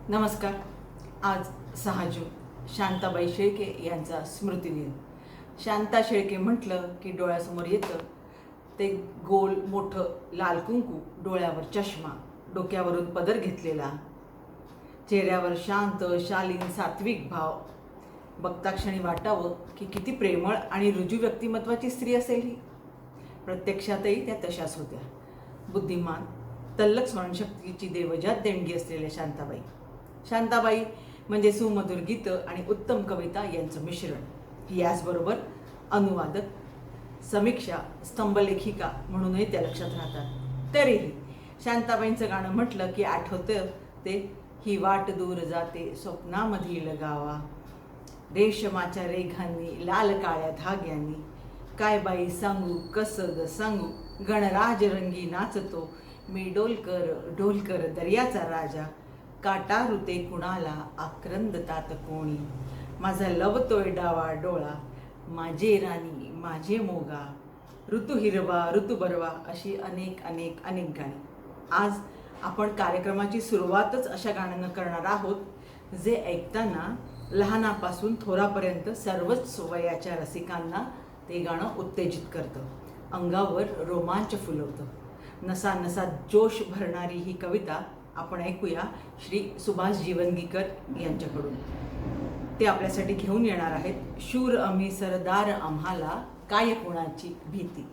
नमस्कार. आज 6 जून शांताबाई शेळके यांचा स्मृतिदिन. शांता शेळके म्हटलं की डोळ्यासमोर येतं ते गोल मोठं लाल कुंकू, डोळ्यावर चष्मा, डोक्यावरून पदर घेतलेला, चेहऱ्यावर शांत शालीन सात्विक भाव. बघताक्षणी वाटावं की किती प्रेमळ आणि रुजू व्यक्तिमत्वाची स्त्री असेल ही. प्रत्यक्षातही त्या तशाच होत्या. बुद्धिमान, तल्लख स्मरणशक्तीची देवजात देणगी असलेल्या शांताबाई म्हणजे सुमधुर गीतं आणि उत्तम कविता यांचं मिश्रण. याचबरोबर अनुवादक, समीक्षा, स्तंभलेखिका म्हणूनही त्या लक्षात राहतात. तरीही शांताबाईंचं गाणं म्हटलं की आठवतं ते ही वाट दूर जाते स्वप्नामधील गावा, रेशमाच्या रेघांनी लाल काळ्या धाग्यांनी, काय बाई सांगू कसं ग सांगू, गणराज रंगी नाचतो मी डोलकर डोलकर दर्याचा राजा, काटा ऋते कुणाला आक्रंदतात कोणी, माझा लवतोय डावा डोळा, माझे राणी माझे मोगा, ऋतू हिरवा ऋतू बरवा, अशी अनेक अनेक अनेक गाणी. आज आपण कार्यक्रमाची सुरुवातच अशा गाण्यानं करणार आहोत, जे ऐकताना लहानापासून थोरापर्यंत सर्वच वयाच्या रसिकांना ते गाणं उत्तेजित करतं, अंगावर रोमांच फुलवतं. नसा नसा जोश भरणारी ही कविता आपण ऐकूया श्री सुभाष जीवनगीकर यांच्याकडून. ते आपल्यासाठी घेऊन येणार आहेत शूर आम्ही सरदार आम्हाला काय कुणाची भीती.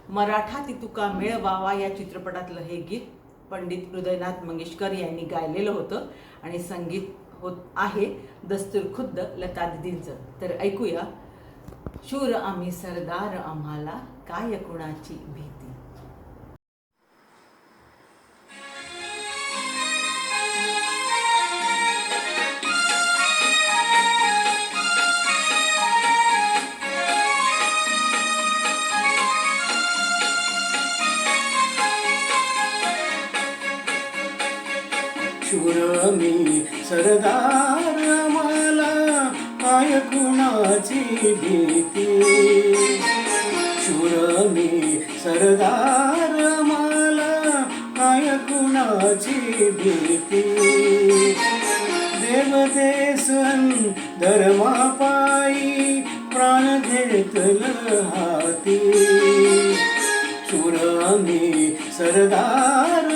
मराठाती तुका मेळवावा या चित्रपटातलं हे गीत पंडित हृदयनाथ मंगेशकर यांनी गायलेलं होतं आणि संगीत होत आहे दस्तूर खुद्द लता दीदींचं. तर ऐकूया शूर आम्ही सरदार आम्हाला काय कुणाची भीती. शूर मी सरदार आम्हाला काय कुणाची भीती, शूर मी सरदार आम्हाला काय कुणाची भीती, देवदेसन धर्मापायी प्राण घेतलं हाती, शूर मी सरदार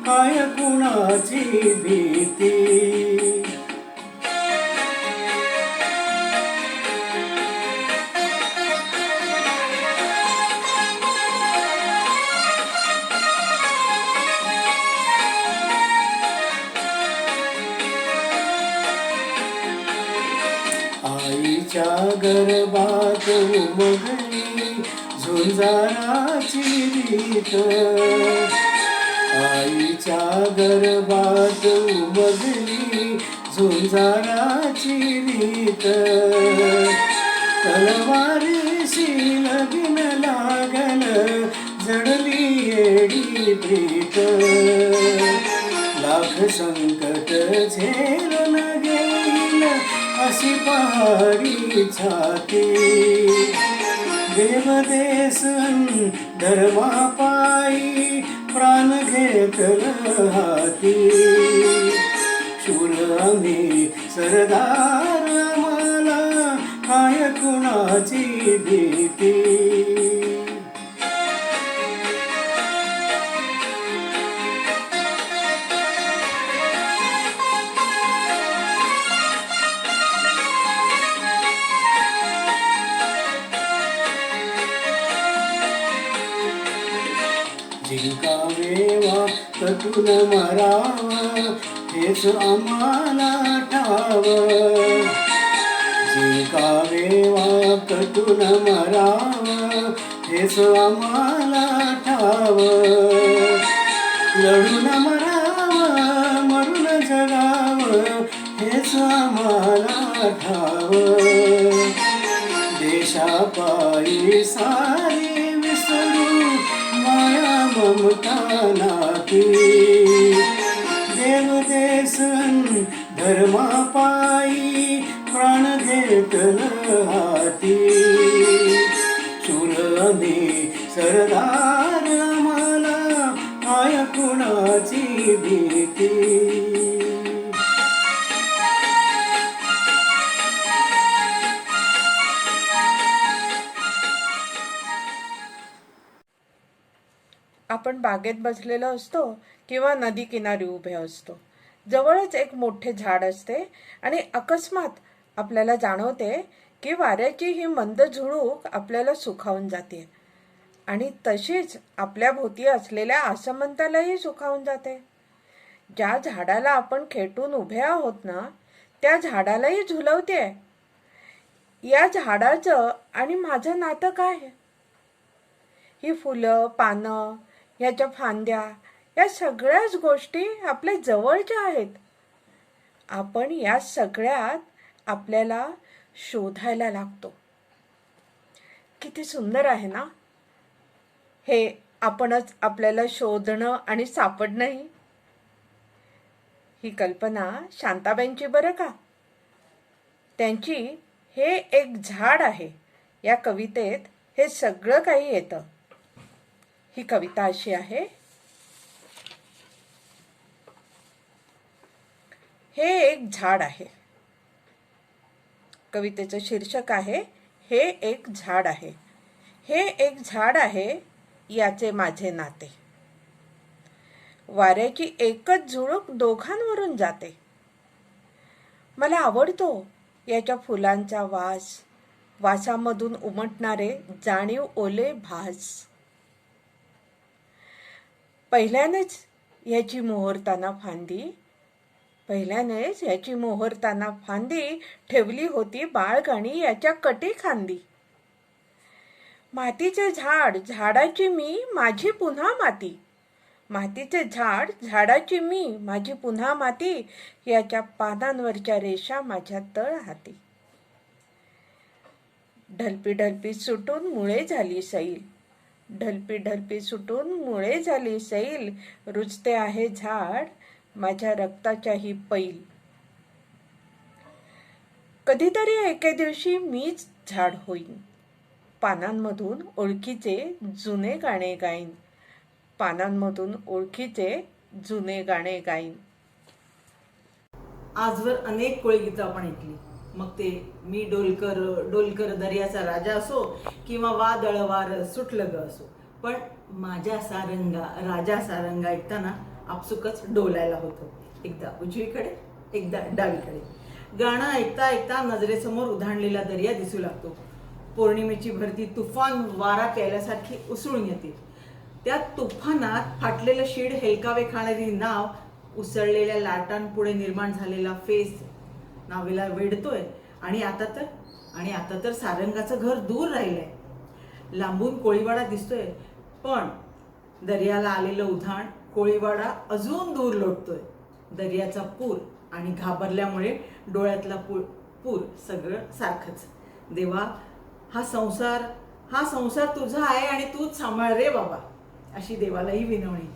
काय कुणाची भीती. आईच्या गर्भात उमगली झुंजाराची रीत, आईच्या गर्भात उमगली झुंजाराची रीत, तलवारीशी लगीन लागल जडली येडी प्रीत, लाख संकट झेलून घेईल अशी पहाडी छाती, देवदेसन धर्मापायी प्राण घेतलं हाती, शूर आम्ही सरदार आम्हाला काय कुणाची भीती. जिंकावेवा कटून मराव हेच आम्हाला ठाव, जिंकावेवा कटून मराव हेच आम्हाला ठाव, लढून मराव मरून जगाव हेच आम्हाला ठाव, देशापायी सारी विसरू माया ममता नाती, देवदेसन धर्मापायी प्राण घेतलं हाती, शूर आम्ही सरदार आम्हाला काय कुणाची प्राणाची भीती. आपण बागेत बसलेलो असतो किंवा नदी किनारी उभे असतो. जवळच एक मोठे झाड असते आणि अकस्मात आपल्याला जाणवते की वाऱ्याची ही मंद झुळूक आपल्याला सुखावून जाते आणि तशीच आपल्या भोवती असलेल्या आसमंतालाही सुखावून जाते. ज्या झाडाला आपण खेटून उभे आहोत ना, त्या झाडालाही झुलवते. या झाडाचं आणि माझं नातं काय? ही फुलं, पानं, याच्या फांद्या, या सगळ्याच गोष्टी आपल्या जवळच्या आहेत. आपण या सगळ्यात आपल्याला शोधायला लागतो. किती सुंदर आहे ना हे, आपणच आपल्याला शोधणं आणि सापडणंही. ही कल्पना शांताबाईंची बरं का. त्यांची हे एक झाड आहे या कवितेत हे सगळं काही येतं. ही कविता अशी आहे. हे एक झाड आहे. कवितेचं शीर्षक आहे हे एक झाड आहे. हे एक झाड आहे याचे माझे नाते. वाऱ्याची एकच झुळूक दोघांवरून जाते. मला आवडतो याच्या फुलांचा वास, वासामधून उमटणारे जाणीव ओले भास. पहिल्यानेच याची मोहरताना फांदी ठेवली होती बाळगाणी याच्या कटी खांदी. मातीचे झाड झाडाची मी, माझी पुन्हा माती. मातीचे झाड झाडाची मी, माझी पुन्हा माती. याच्या पानांवरच्या रेषा माझ्या तळ हाती. ढलपी ढलपी सुटून मुळे झाली सैल. ढलपी ढलपी सुटून मुळे झाली सैल. रुजते आहे झाड माझ्या रक्ताच्याही पैल. कधीतरी एके दिवशी मीच झाड होईन. पानांमधून ओळखीचे जुने गाणे गाईन. पानांमधून ओळखीचे जुने गाणे गाईन. आजवर अनेक कोळीगीतं आपण ऐकली. मग ते मी डोलकर दर्याचा राजा असो किंवा वादळ वार सुटलं ग असो, पण माझ्या सारंगा राजा सारंगा ऐकताना आपसुकच डोलायला होतं. एकदा उजवीकडे एकदा डावीकडे. गाणं ऐकता ऐकता नजरेसमोर उधाणलेला दर्या दिसू लागतो. पौर्णिमेची भरती तुफान वारा प्यायल्यासारखी उसळून येते. त्या तुफानात फाटलेलं शीड हेलकावे खाणारी नाव, उसळलेल्या लाटांपुढे निर्माण झालेला फेस नावेला वेढतोय. आणि आता तर सारंगाचं घर दूर राहिलंय. लांबून कोळीवाडा दिसतोय, पण दर्याला आलेलं उधाण कोळीवाडा अजून दूर लोटतोय. दर्याचा पूर आणि घाबरल्यामुळे डोळ्यातला पूर सगळं सारखंच. देवा, हा संसार तुझा आहे आणि तूच सांभाळ रे बाबा, अशी देवालाही विनवणी.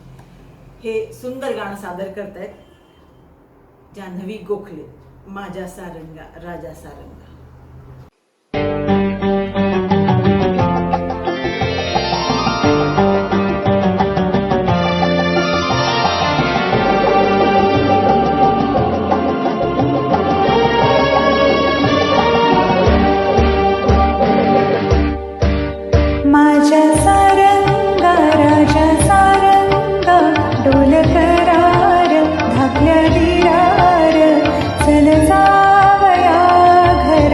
हे सुंदर गाणं सादर करतायत जान्हवी गोखले, माझ्या सारंगा राजा सारंगा. माझ्या सारंगा राजा सारंगा, डोल करार धाकल्या दिरार, चल जावया घर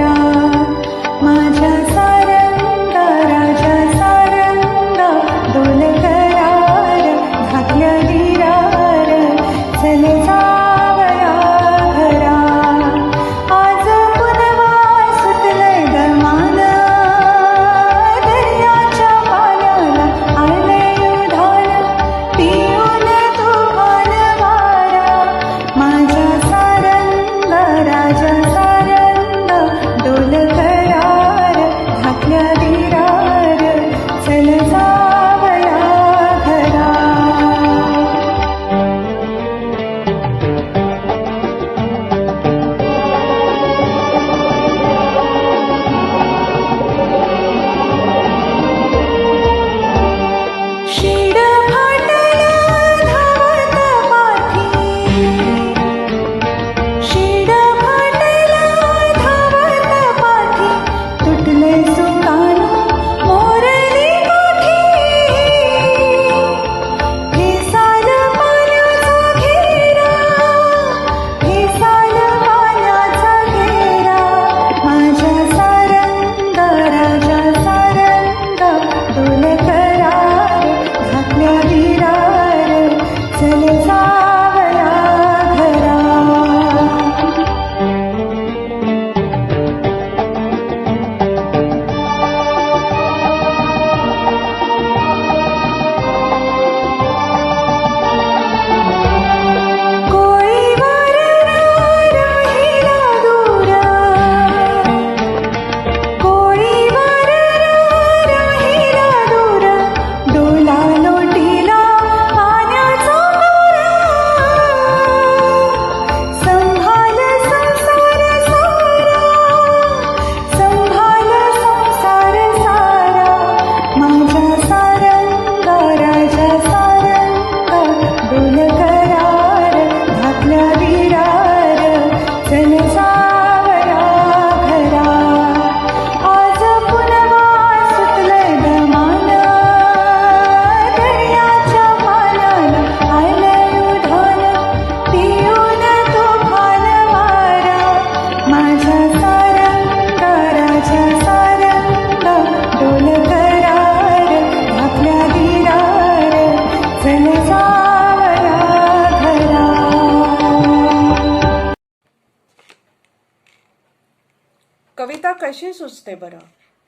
कशी सुचते बरं?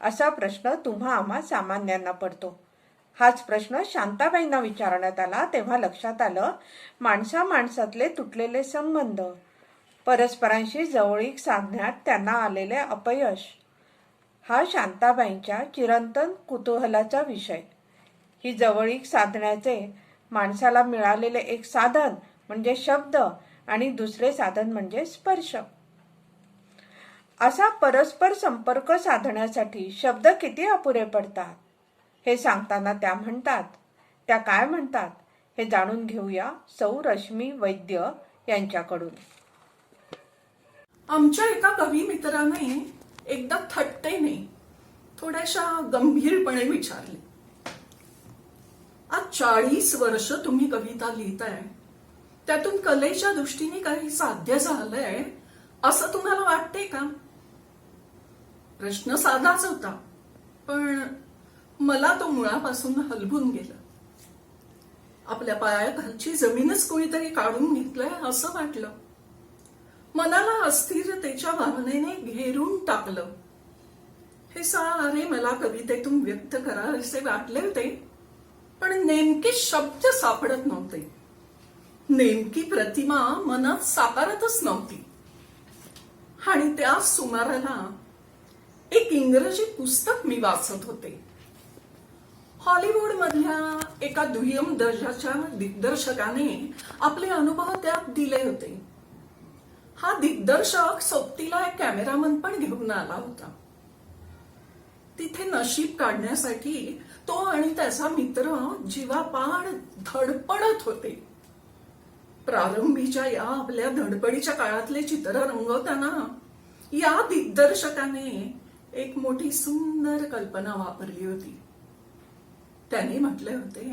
असा प्रश्न तुम्हा आम्हा सामान्यांना पडतो. हाच प्रश्न शांताबाईंना विचारण्यात आला तेव्हा लक्षात आलं माणसामाणसातले तुटलेले संबंध, परस्परांशी जवळीक साधण्यात त्यांना आलेले अपयश, हा शांताबाईंच्या चिरंतन कुतूहलाचा विषय. ही जवळीक साधण्याचे माणसाला मिळालेले एक साधन म्हणजे शब्द आणि दुसरे साधन म्हणजे स्पर्श. असा परस्पर संपर्क साधण्यासाठी शब्द किती अपुरे पडतात हे सांगताना त्या म्हणतात. त्या काय म्हणतात हे जाणून घेऊया सौ रश्मी वैद्य यांच्याकडून. आमच्या एका कवी मित्राने एकदा थट्टेने थोड्याशा गंभीरपणे विचारले, आज 40 वर्ष तुम्ही कविता लिहिताय, त्यातून कलेच्या दृष्टीने काही साध्य झालंय असं तुम्हाला वाटते का? प्रश्न साधाच होता, पण मला तो मुळापासून हलवून गेला. आपल्या पायाखालची जमीनच कोणीतरी काढून घेतलंय असं वाटलं. मनाला अस्थिरतेच्या भावनेने घेरून टाकलं. हे सारे मला कवितेतून व्यक्त करावेसे वाटले होते, पण नेमके शब्द सापडत नव्हते. नेमकी प्रतिमा मनात साकारतच नव्हती. आणि त्या सुमाराला एक इंग्रजी पुस्तक मी वाचत होते. हॉलिवूड मधल्या एका दुय्यम दर्जाच्या दिग्दर्शकाने आपले अनुभव त्यात दिले होते. हा दिग्दर्शक सोबतीला एक कॅमेरामन पण घेऊन आला होता. तिथे नशीब काढण्यासाठी तो आणि त्याचा मित्र जीवापाड धडपडत होते. प्रारंभीच्या या आपल्या धडपडीच्या काळातले चित्र रंगवताना या दिग्दर्शकाने एक मोठी सुंदर कल्पना वापरली होती. त्याने म्हटले होते,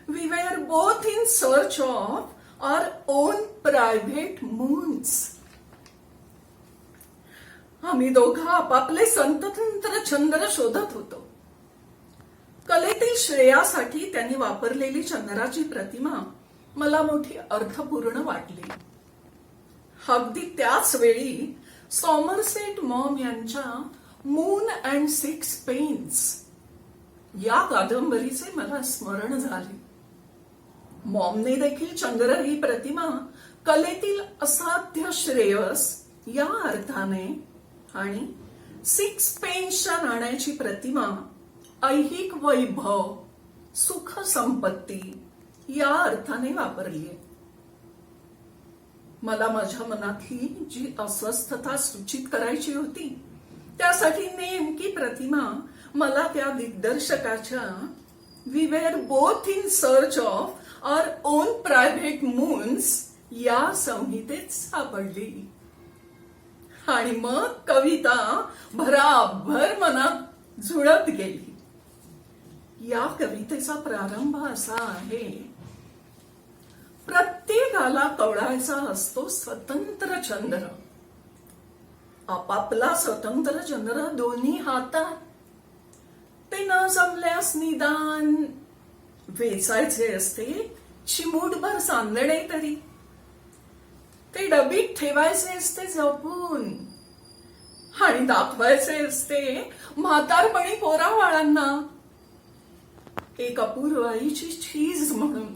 we were both in search of our own private moons. आम्ही दोघं आपापले स्वतंत्र चंद्र शोधत होतो. कलेतील श्रेयासाठी त्यांनी वापरलेली चंद्राची प्रतिमा मला मोठी अर्थपूर्ण वाटली. अगदी त्याच वेळी सॉमरसेट मॉम यांच्या मून अँड 6 पेन्स या कादंबरीचे मला स्मरण झाले. मॉमने देखील चंद्र ही प्रतिमा कलेतील असाध्य श्रेयस या अर्थाने आणि 6 पेन्सच्या नाण्याची प्रतिमा ऐहिक वैभव, सुख संपत्ती या अर्थाने वापरली. मला माझ्या मनातली जी अस्वस्थता सूचित करायची होती त्यासाठी नेमकी प्रतिमा मला त्या दिग्दर्शकाच्या we were both in search of our own private moons या संहितेत सापडली. आणि मग कविता भराभर मनात जुळत गेली. या कवितेचा प्रारंभ असा आहे, प्रत्येकाला कवळायचा असतो स्वतंत्र चंद्र. आपापला स्वतंत्र चंद्र दोन्ही हातात. ते न जमल्यास निदान वेचायचे असते चिमूटभर सांदणे तरी. ते डबीत ठेवायचे असते जपून आणि दाखवायचे असते म्हातारपणी पोराबाळांना एक अपूर्व आईची चीज म्हणून.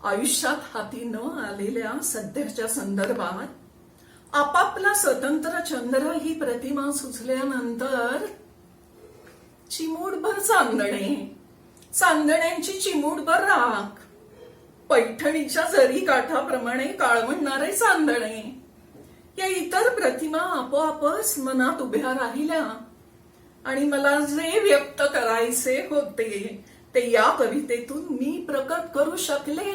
आयुष्यात हाती न आलेल्या सध्याच्या संदर्भात आपापला स्वतंत्र चंद्र ही प्रतिमा सुचल्यानंतर चिमूटभर चांदणे, चांदण्यांची चिमूटभर राख, पैठणीच्या जरी काठाप्रमाणे काळवणारे चांदणे या इतर प्रतिमा आपोआपच मनात उभ्या राहिल्या आणि मला जे व्यक्त करायचे होते ते या कवितेतून मी प्रकट करू शकले.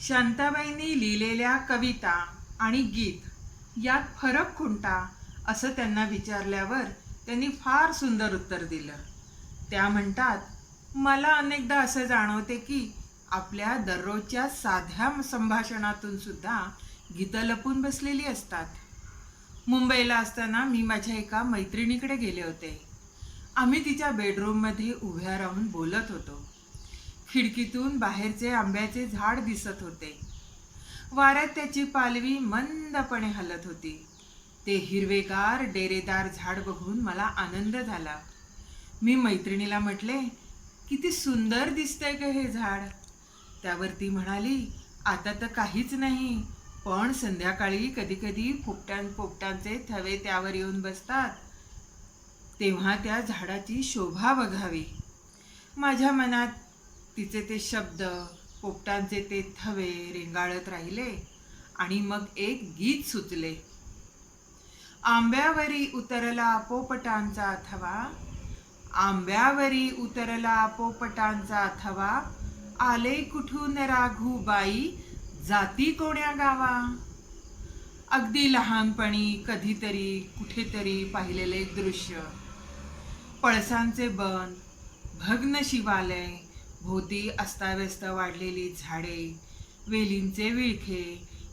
शांताबाईंनी लिहिलेल्या कविता आणि गीत यात फरक कोणता असं त्यांना विचारल्यावर त्यांनी फार सुंदर उत्तर दिलं. त्या म्हणतात, मला अनेकदा असं जाणवते की आपल्या दररोजच्या साध्या संभाषणातून सुद्धा गीतं लपून बसलेली असतात. मुंबईला असताना मी माझ्या एका मैत्रिणीकडे गेले होते. आम्ही तिच्या बेडरूममध्ये उभ्या राहून बोलत होतो. खिडकीतून बाहेरचे आंब्याचे झाड दिसत होते. वाऱ्यात त्याची पालवी मंदपणे हलत होती. ते हिरवेगार डेरेदार झाड बघून मला आनंद झाला. मी मैत्रिणीला म्हटले, किती सुंदर दिसतंय ग हे झाड. त्यावर ती म्हणाली, आता तर काहीच नाही, पण संध्याकाळी कधी कधी पोपटांचे थवे त्यावर येऊन बसतात, तेव्हा त्या झाडाची शोभा बघावी. माझ्या मनात तिचे ते शब्द, पोपटांचे ते थवे रेंगाळत राहिले आणि मग एक गीत सुचले. आंब्यावरी उतरला पोपटांचा थवा, आंब्यावरी उतरला पोपटांचा थवा, आले कुठून राघूबाई, जाती कोण्या गावा. अगदी लहानपणी कधीतरी कुठेतरी पाहिलेले दृश्य, पळसांचे बन, भग्न शिवालय, भोवती अस्ताव्यस्त वाढलेली झाडे, वेलींचे विळखे,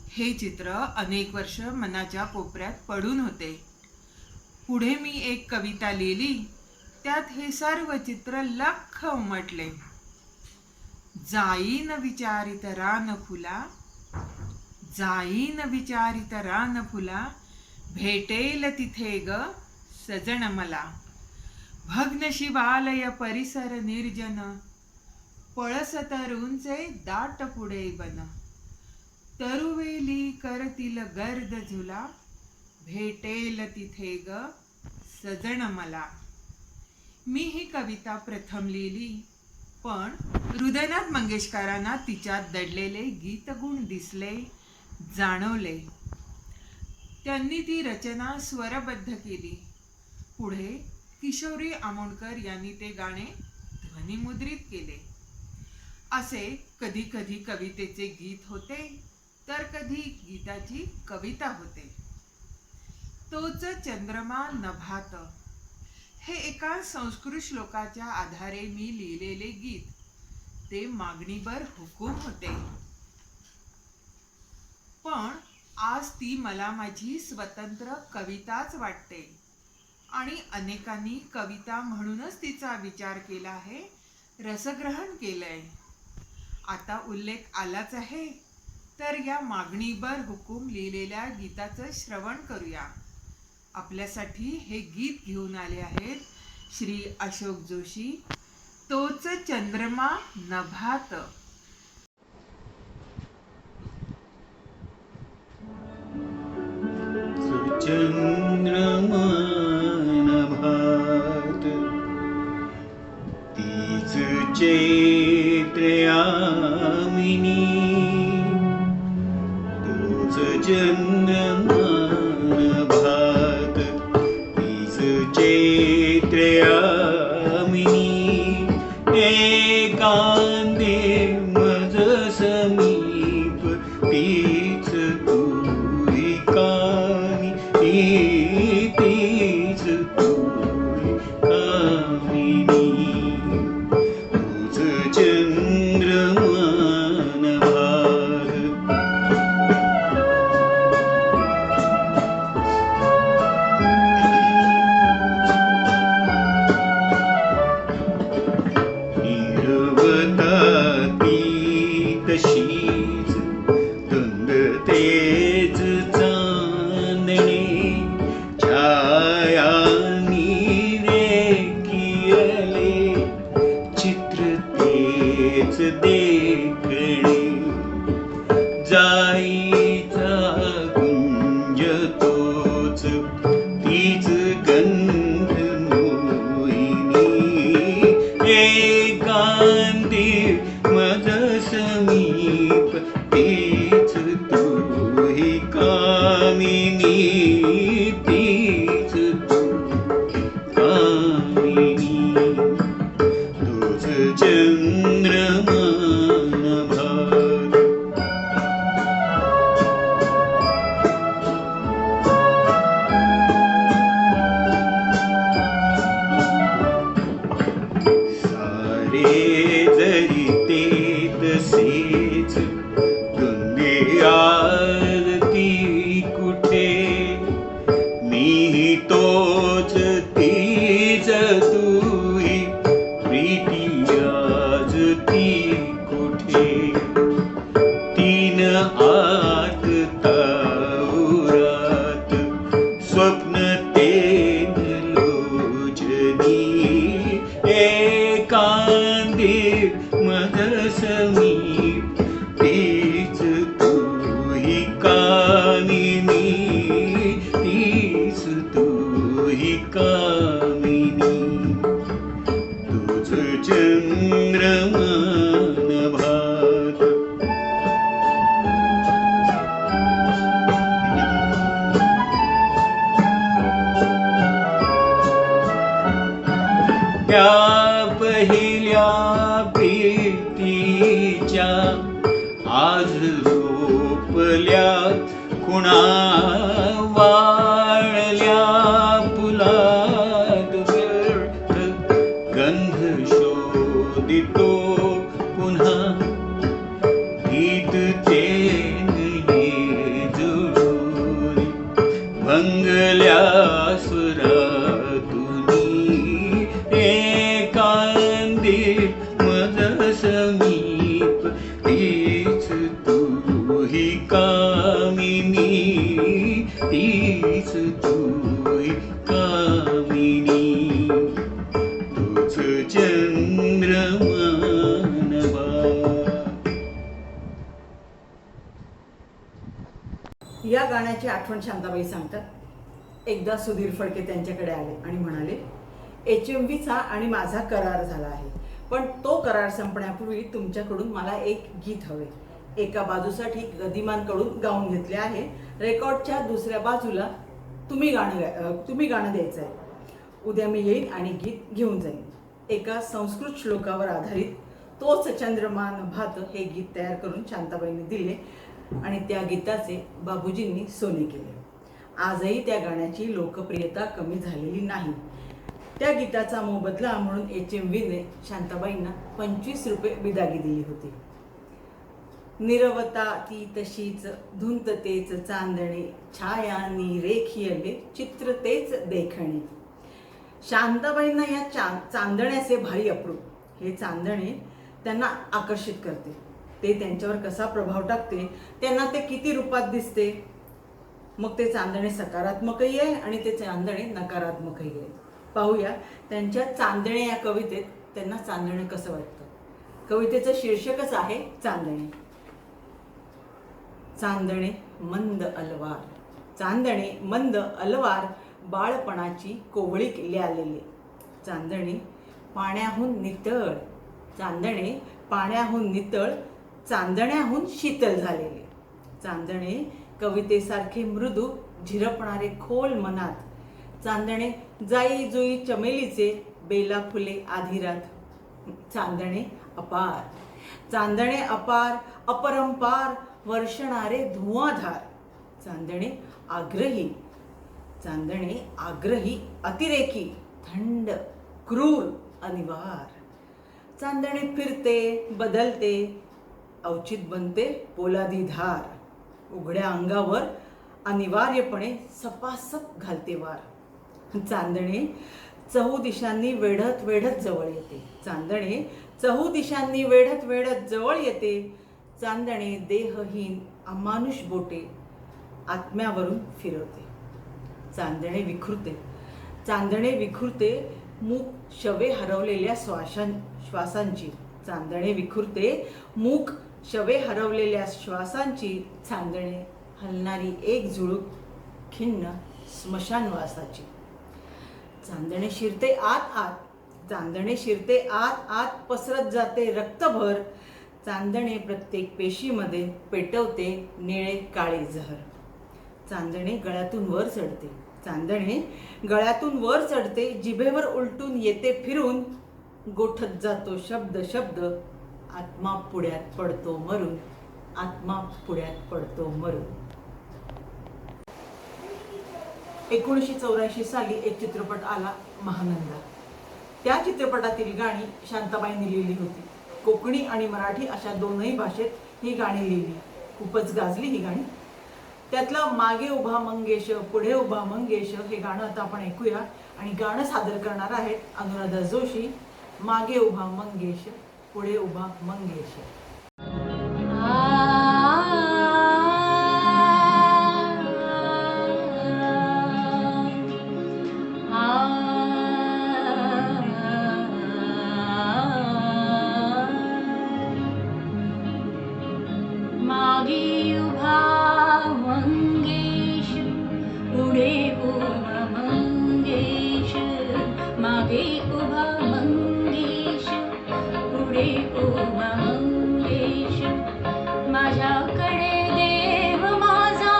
हे चित्र अनेक वर्ष मनाच्या कोपऱ्यात पडून होते. पुढे मी एक कविता लिहिली, त्यात हे सर्व चित्र लख्ख उमटले. जाईन विचारित रान फुला, जाईन विचारित रान फुला, भेटेल तिथे ग सजण मला. भग्न शिवालय परिसर निर्जन, पळस तरुंचे दाट पुढे बन. तरुवेली करतील गर्द झुला, भेटेल तिथे ग सजण मला. मी ही कविता प्रथम लिहिली, पण हृदयनाथ मंगेशकरांना तिच्यात दडलेले गीतगुण दिसले, जाणवले. त्यांनी ती रचना स्वरबद्ध केली. पुढे किशोरी आमोणकर यांनी ते गाणे ध्वनिमुद्रित केले. असे कधी कधी कवितेचे गीत होते, तर कधी गीताची कविता होते. तोच चंद्रमा नभात, हे एका संस्कृत श्लोकाच्या आधारे मी लिहिलेले गीत. ते मागणीवर हुकूम होते, पण आज ती मला माझी स्वतंत्र कविताच वाटते आणि अनेकांनी कविता म्हणूनच तिचा विचार केला आहे, रसग्रहण केलंय. आता उल्लेख आलाच आहे, तर या मागणीवर हुकूम लिहिलेल्या गीताचं श्रवण करूया. आपल्यासाठी हे गीत घेऊन आले आहेत श्री अशोक जोशी. तोच चंद्रमा नभात. चंद्रमा नभात, तीच चैत्र यामिनी. तोच चंद्रमा नभात, तीच चैत्र यामिनी. एकांते मज समीप, तीच तुरी कामी. तीच तुरी कामिनी. तोच चंद्रमा नभात. निरवता ती तशीच, धुंद तेज चांदणे. छायांनी रेखियले, चित्र तेच देखणे. जाईचा गुंज तोच, तीच गंध मोहिनी. एकांती मज समीप, तीच तुही कामिनी. तीच तुही कामिनी. तोच चंद्रमा नभात. सारे जरी ते तसेच, तीच तू ही कामिनी, तीच तू ही कामिनी. तुझ चंद्रमान भात त्या पहिल्या प्रीतीच्या आज रोपल्या खुणा, वाळल्या फुलात व्यर्थ गंध शोधितो पुन्हा. गीत ते नये जुळून भंगल्या सुरातुनी, एकांदी मज समीप तीच तू ही कामिनी, तीच तू ही कामिनी. तुझ चंद्रमान भात. या गाण्याची आठवण शांताबाई सांगतात. एकदा सुधीर फडके त्यांच्याकडे आले आणि म्हणाले, HMVचा आणि माझा करार झाला आहे, पण तो करार संपण्यापूर्वी तुमच्याकडून मला एक गीत हवे. एका बाजूसाठी गदिमांकडून गाऊन घेतले आहे, रेकॉर्डच्या दुसऱ्या बाजूला तुम्ही गाणं द्यायचं आहे. उद्या मी येईन आणि गीत घेऊन जाईन. एका संस्कृत श्लोकावर आधारित तोच चंद्रमान भात हे गीत तयार करून शांताबाईंनी दिले आणि त्या गीताचे बाबूजींनी सोने केले. आजही त्या गाण्याची लोकप्रियता कमी झालेली नाही. त्या गीताचा मोबदला म्हणून HMVने शांताबाईंना 25 रुपये बिदागी दिली होती. निरवता ती तशीच धुंत तेच चांदणे, छायांनी रेखियले चित्र तेच देखणे. शांताबाईंना या चांदण्याचे भारी अप्रूप. हे चांदणे त्यांना आकर्षित करते. ते त्यांच्यावर कसा प्रभाव टाकते, त्यांना ते किती रूपात दिसते. मग ते चांदणे सकारात्मकही आहे आणि ते चांदणे नकारात्मकही आहे. पाहूया त्यांच्या चांदणे या कवितेत त्यांना चांदणे कसं वाटतं. कवितेचं शीर्षकच आहे चांदणे. चांदणे मंद अलवार, चांदणे मंद अलवार, बाळपणाची कोवळीक ल्यालेले. चांदणे पाण्याहून नितळ, चांदणे पाण्याहून नितळ, चांदण्याहून शीतल झालेले. चांदणे कवितेसारखे मृदू झिरपणारे खोल मनात. चांदणे जाई जुई चमेलीचे, बेला फुले आधी रात. चांदणे अपार, चांदणे अपार, अपरंपार, वर्षणारे धुआधार. चांदणे आग्रही, चांदणे आग्रही, अतिरेकी, थंड, क्रूर, अनिवार. चांदणे फिरते, बदलते, अवचित बनते पोलादी धार. उघड्या अंगावर अनिवार्यपणे सपासप घालते वार. चांदणे चहू दिशांनी वेढत वेढत जवळ येते. चांदणे चहू दिशांनी वेढत वेढत जवळ येते. चांदणे देहहीन अमानुष बोटे आत्म्यावरून फिरवते. चांदणे विखुरते, चांदणे विखुरते, मूक शवे हरवलेल्या श्वासांची. चांदणे विखुरते, मूक शवे हरवलेल्या श्वासांची. चांदणे हलणारी एक झुळूक खिन्न स्मशानवासाची. चांदणे शिरते आत आत, चांदणे शिरते आत आत, पसरत जाते रक्तभर. चांदणे प्रत्येक पेशीमध्ये पेटवते निळे काळे जहर. चांदणे गळ्यातून वर चढते, चांदणे गळ्यातून वर चढते, जिभेवर उलटून येते फिरून. गोठत जातो शब्द शब्द, आत्मा पुढ्यात पडतो मरून, आत्मा पुढ्यात पडतो मरून. 1984 साली एक चित्रपट आला, महानंदा. त्या चित्रपटातील गाणी शांताबाईंनी लिहिली होती. कोकणी आणि मराठी अशा दोनही भाषेत ही गाणी लिहिली. खूपच गाजली ही गाणी. त्यातलं मागे उभा मंगेश पुढे उभा मंगेश हे गाणं आता आपण ऐकूया. आणि गाणं सादर करणार आहेत अनुराधा जोशी. मागे उभा मंगेश पुढे उभा मंगेश. मागे उभा मंगेश, पुढे उभा मंगेश, मागे उभा मंगेश, पुढे उभा मंगेश. माझ्याकडे देव माझा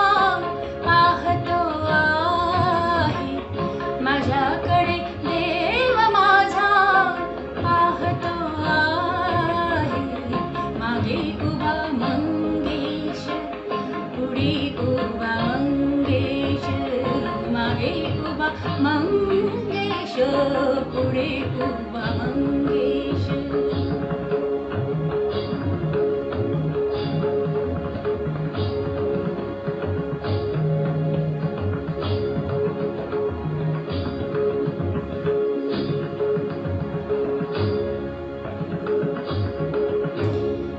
पाहतो आहे, माझ्याकडे देव माझा पाहतो आहे. मागे उभा मंगेश, पुढे उभा मंगेश, मागे उभा मंगेश, पुढे उभा मंगेश.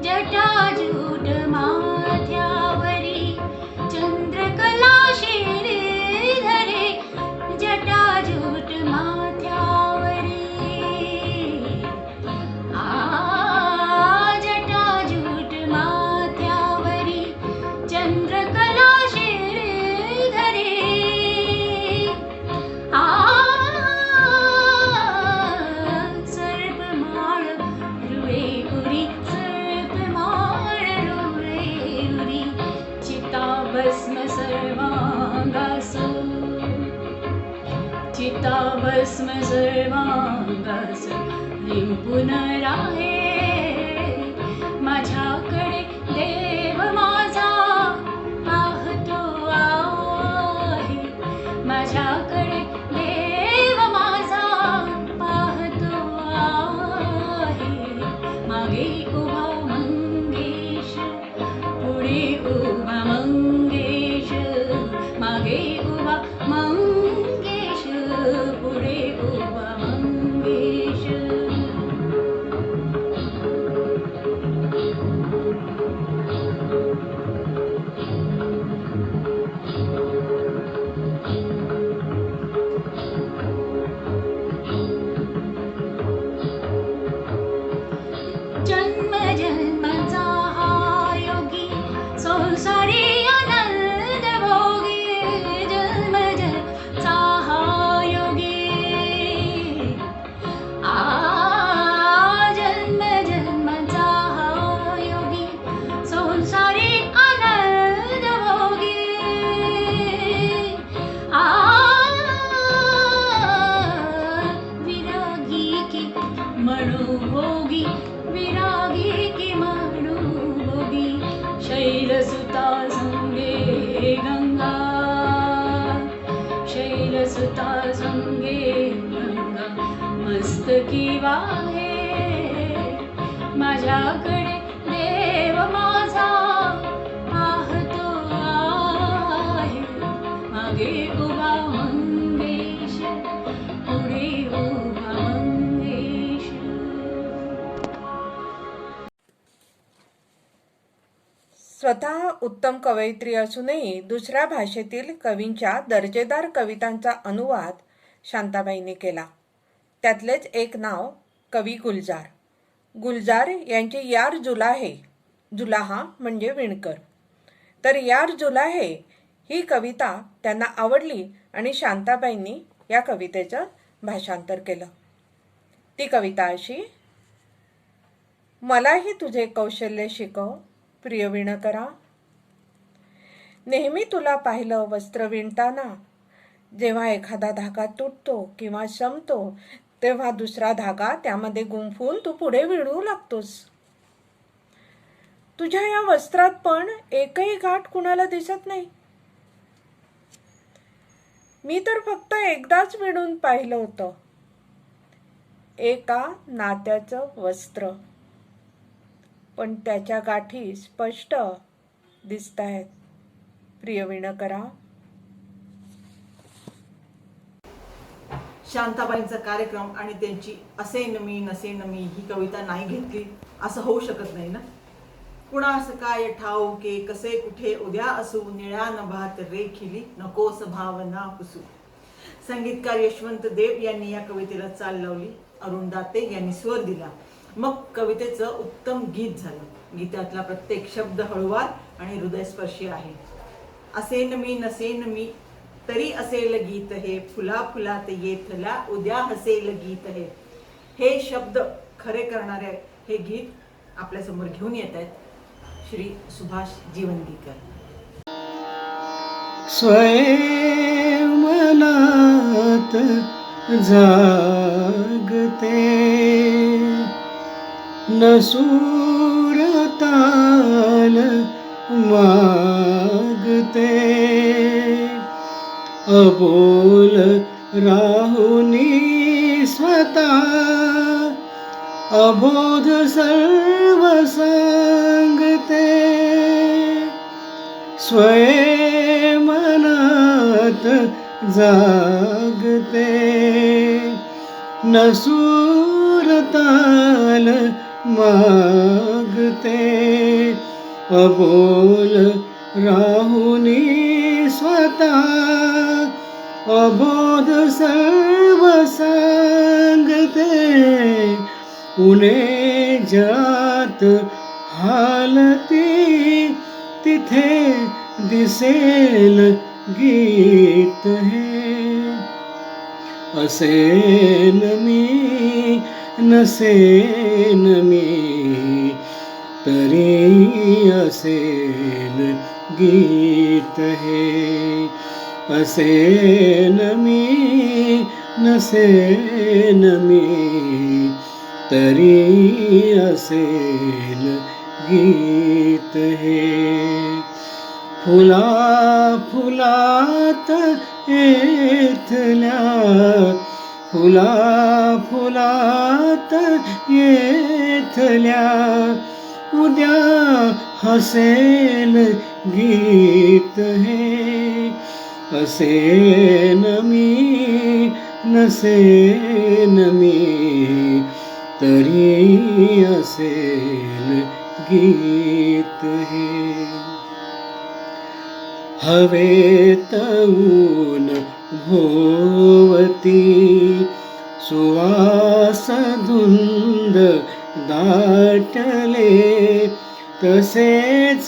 जटाजूट माथ्यावरी चंद्रकला शिरधरे, जटाजूट माथ्यावरी जटाजूट माथ्यावरी चंद्रकला शिरधरे. सर्पमाळ रुळे उरी, सर्पमाळ रुळे उरी, चिताभस्म सर्वांगासो, चिताभस्म सर्वांगासो लिंपून राहे. माझ्याकडे देव माझा पाहतो आहे, माझ्याकडे देव माझा पाहतो आहे. मागे उभा मंगेश, पुढे उभा मंगेश, मागे उभा मंगेश, पुढे उभा मंगेश. जन्म जन्माचा हा योगी संसारी आनंद भोगी, जन्म जन्माचा हा योगी जन्म जन्माचा हा योगी संसारी आनंद भोगी. विरागी की मनोभोगी, विरागी की मनोभोगी, शैलसुता संगे गंगा, शैलसुता संगे गंगा मस्तकी वाहे. माझ्याकडे देव माझा पाहतो आहे, मागे उभा मंगेश, पुढे उभा मंगेश. स्वतः उत्तम कवयित्री असूनही दुसऱ्या भाषेतील कवींच्या दर्जेदार कवितांचा अनुवाद शांताबाईंनी केला. त्यातलेच एक नाव कवी गुलजार. गुलजार यांची यार जुलाहे, जुलाहा म्हणजे विणकर, तर यार जुलाहे ही कविता त्यांना आवडली आणि शांताबाईंनी या कवितेचं भाषांतर केलं. ती कविता अशी: मलाही तुझे कौशल्य शिकव प्रिय विणकरा, नेहमी तुला पाहिलं वस्त्र विणताना, जेव्हा एखादा धागा तुटतो किंवा संपतो तेव्हा दुसरा धागा त्यामध्ये गुंफून तू पुढे विणू लागतोस. तुझ्या या वस्त्रात पण एकही गाठ कुणाला दिसत नाही. मी तर फक्त एकदाच विणून पाहिलं होतं, एका नात्याचं वस्त्र, पण त्याच्या गाठी स्पष्ट दिसतायत प्रिय विणकरा. शांताबाईंचा कार्यक्रम आणि त्यांची असे नमी नसे नमी ही कविता नाही घेतली असं होऊ शकत नाही ना. कुणास काय ठाऊके कसे कुठे उद्या असू, निळ्या नभात रेखिली नकोस भावना पुसू. संगीतकार यशवंत देव यांनी या कवितेला चाल लावली, अरुण दाते यांनी स्वर दिला. मग कवितेचं उत्तम गीत झालं. गीतातला प्रत्येक शब्द हळूवार आणि हृदयस्पर्शी आहे. असेन मी नसेन मी तरी असेल गीत हे, फुला फुलात येथला उद्या हसेल गीत हे. हे शब्द खरे करणारे हे गीत आपल्यासमोर घेऊन येत आहेत श्री सुभाष जीवंदीकर. स्वयंमनात जागते नसूरताल मागते, अबोल राहुनी स्वतः अबोध सर्व सांगते. स्वयंमनात जागते नसूरताल मागते, अबोल राहुनी स्वतः अबोध सर्व सांगते. उणे जात हालती तिथे दिसेल गीत हे. असेन मी नसेन मी तरी असेल गीत हे. असेन मी नसेन मी तरी असेल गीत हे. फुला फुलात येथल्या फुला फुलात येथल्या उद्या हसेल गीत हे. असेन मी नसेन मी तरी असेल गीत हे. हवेत ऊन भोवती सुवास धुंद दाटले, तसेच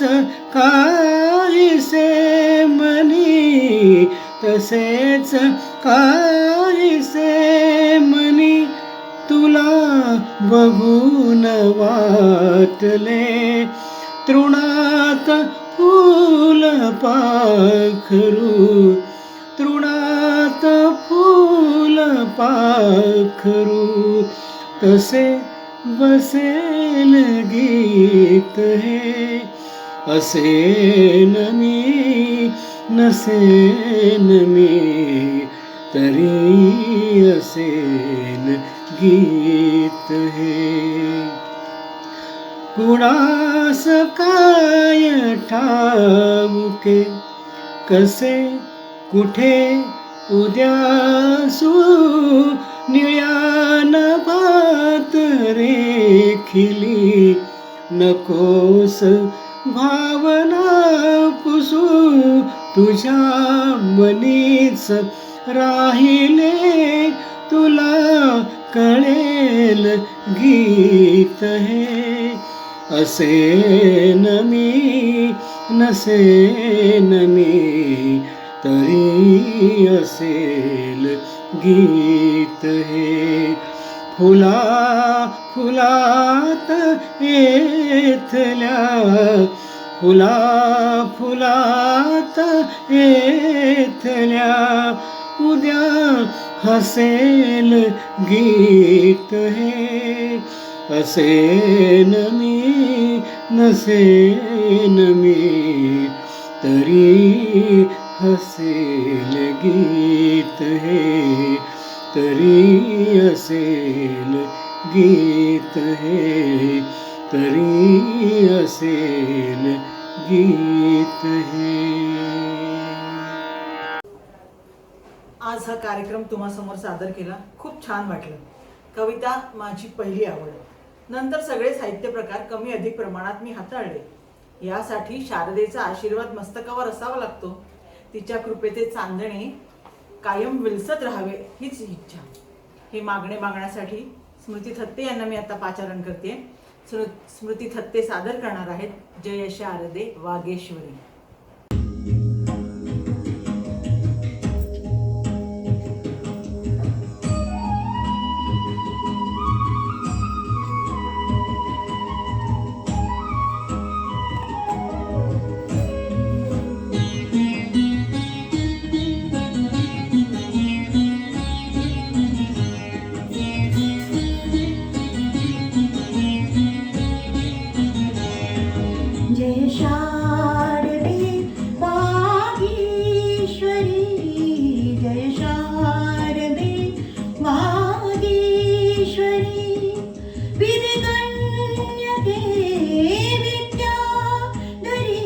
काहीसे मनी तसेच काहीसे मनी तुला बघून वाटले. तृणात फूल पाखरू तृणात फूल पाखरू तसे बसेल गीत हे. असेन मी नसेन मी तरी असेल गीत हे. कुणास काय ठाऊके कसे कुठे उद्यासू निळ्या नभात रेखिली नकोस भावना पुसू तुझ्या मनीच राहिले तुला कळेल गीत हे. असेन मी नसेन मी तरी असेल गीत हे. फुला फुलात येथल्या फुला फुलात येथल्या उद्या हसेल गीत हे. असेन मी नसेन मी तरी हसेल गीत हे. तरी असेल गीत हे. तरी असेल गीत हे. आज हा कार्यक्रम तुम्हासमोर सादर केला. खूप छान वाटलं. कविता माझी पहिली आवड. नंतर सगळे साहित्य प्रकार कमी अधिक प्रमाणात मी हाताळले. यासाठी शारदेचा आशीर्वाद मस्तकावर असावा लागतो. तिच्या कृपेचे चांदणे कायम विलसत राहावे हीच इच्छा. हे मागणे मागण्यासाठी स्मृती थत्ते यांना मी आता पाचारण करते. स्मृती थत्ते सादर करणार आहेत जय शारदे वागेश्वरी. जय शारदे वागीश्वरी, जय शारदे वागीश्वरी, विधिकन्यके विद्याधरी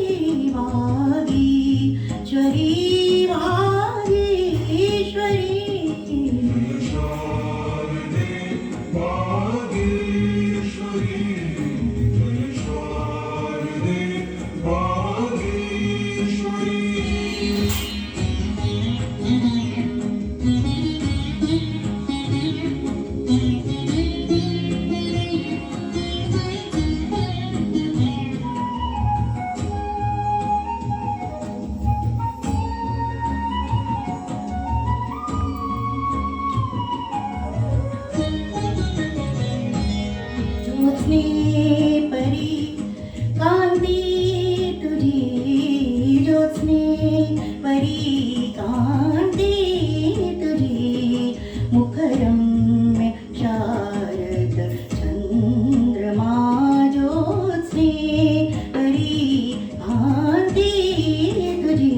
वागीश्वरी, वागीश्वरी. ज्योत्स्ने परी कांती तुझी, ज्योत्स्ने परी कांती तुझी, मुखरम्य शारद चंद्रमा, ज्योत्स्ने परी कांती तुझी,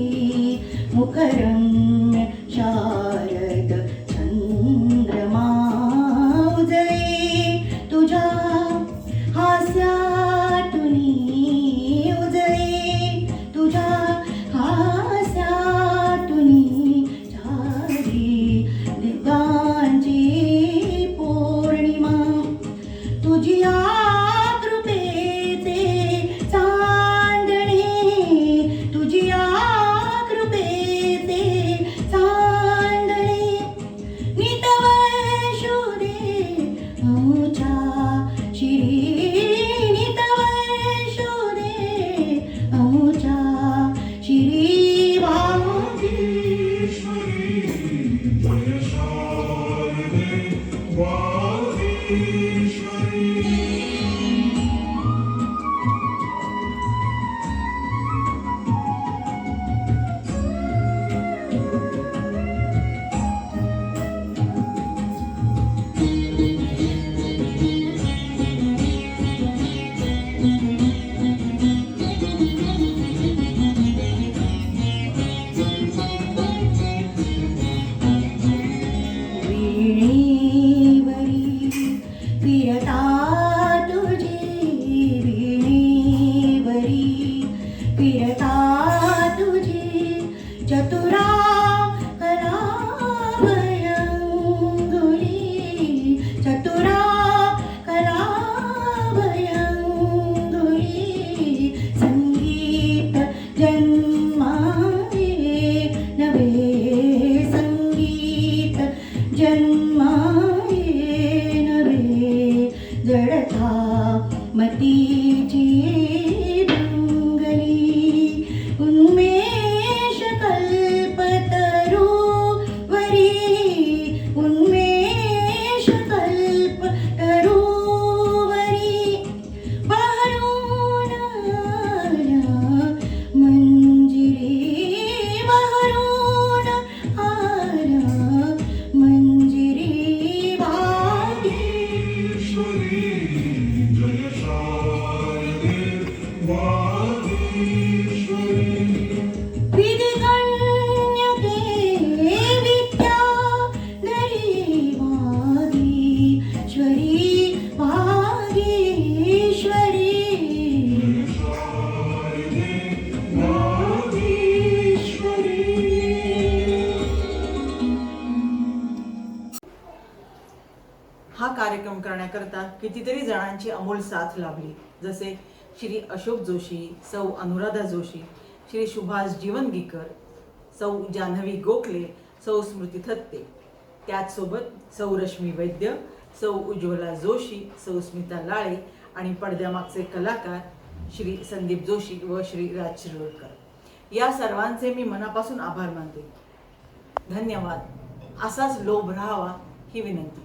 मुखरम्य शारद चंद्रमा, उजळे तुझ्या हास्यातुनी, उजळे तुझ्या हास्यातुनी, चारी दिव्यांची पौर्णिमा, तुझ्या कृपेचे चांदणे, तुझ्या कृपेचे चांदणे, नितवर्षुदे अमुच्या शिरी, नितवर्षुदे अमुच्या शिरी, वागीश्वरी. जय शारदे वागीश्वरी. वीणेवरी फिरता तुझी, वीणेवरी फिरता तुझी, चतुरा कलाभयंगुली, चतुरा कलाभयंगुली, संगीत जन्माये नवे, संगीत जन्माये नवे, जडता मतीची डुंगरी, उन्मेष कल्पतरुवरी, उन्मेष कल्पतरुवरी, बहरून आल्या मंजिरी, बहरून आल्या मंजिरी, वागीश्वरी. जय शारदे वागीश्वरी, विधिकन्यके विद्याधरी वागीश्वरी, वागीश्वरी. हा कार्यक्रम करण्याकरता कितीतरी जणांची अमोल साथ लाभली, जसे श्री अशोक जोशी, सौ अनुराधा जोशी, श्री सुभाष जीवनगीकर, सौ जान्हवी गोखले, सौ स्मृती थत्ते, त्याचसोबत सौ रश्मी वैद्य, सौ उज्ज्वला जोशी, सौ स्मिता लाळे आणि पडद्यामागचे कलाकार श्री संदीप जोशी व श्री राज शिरोडकर या सर्वांचे मी मनापासून आभार मानते. धन्यवाद. असाच लोभ राहावा ही विनंती.